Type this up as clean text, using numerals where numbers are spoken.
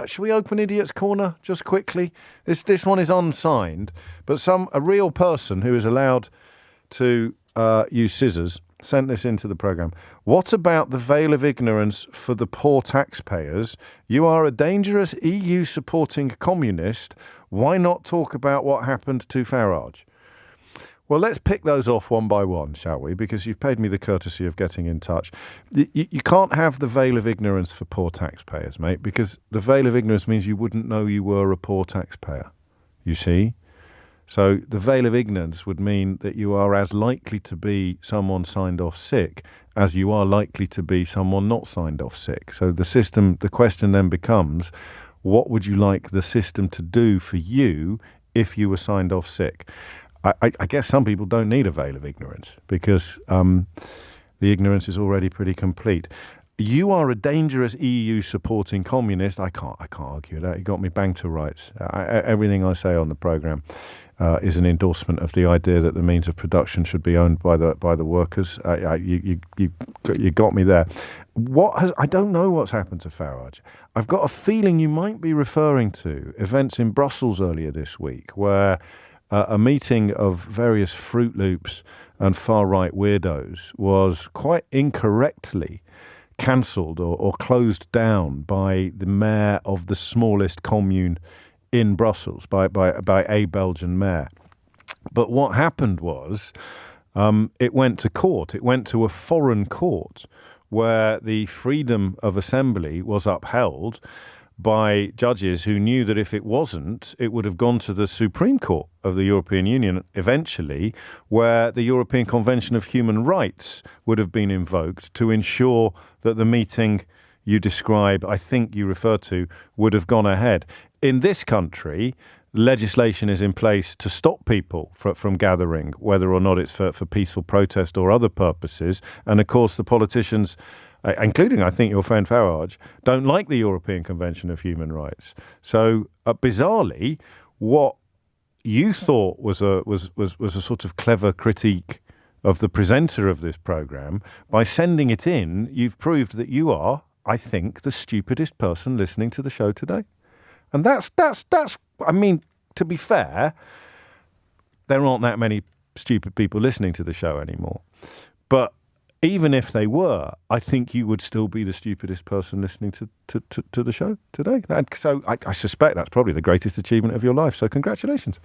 Should we open Idiot's Corner just quickly? This one is unsigned, but a real person who is allowed to use scissors sent this into the programme. What about the veil of ignorance for the poor taxpayers? You are a dangerous EU-supporting communist. Why not talk about what happened to Farage? Well, let's pick those off one by one, shall we? Because you've paid me the courtesy of getting in touch. You can't have the veil of ignorance for poor taxpayers, mate, because the veil of ignorance means you wouldn't know you were a poor taxpayer, you see? So the veil of ignorance would mean that you are as likely to be someone signed off sick as you are likely to be someone not signed off sick. So the question then becomes, what would you like the system to do for you if you were signed off sick? I guess some people don't need a veil of ignorance because the ignorance is already pretty complete. You are a dangerous EU-supporting communist. I can't argue that. You got me bang to rights. Everything I say on the programme is an endorsement of the idea that the means of production should be owned by the workers. You got me there. I don't know what's happened to Farage. I've got a feeling you might be referring to events in Brussels earlier this week where a meeting of various Fruit Loops and far-right weirdos was quite incorrectly cancelled or closed down by the mayor of the smallest commune in Brussels, by a Belgian mayor. But what happened was it went to court. It went to a foreign court where the freedom of assembly was upheld by judges who knew that if it wasn't, it would have gone to the Supreme Court of the European Union eventually, where the European Convention of Human Rights would have been invoked to ensure that the meeting you describe, I think you refer to, would have gone ahead. In this country, legislation is in place to stop people from gathering, whether or not it's for peaceful protest or other purposes. And of course, the politicians, including, I think, your friend Farage, don't like the European Convention of Human Rights. So, bizarrely, what you thought was a sort of clever critique of the presenter of this programme, by sending it in, you've proved that you are, I think, the stupidest person listening to the show today. And that's. I mean, to be fair, there aren't that many stupid people listening to the show anymore. But even if they were, I think you would still be the stupidest person listening to the show today. So I suspect that's probably the greatest achievement of your life. So congratulations.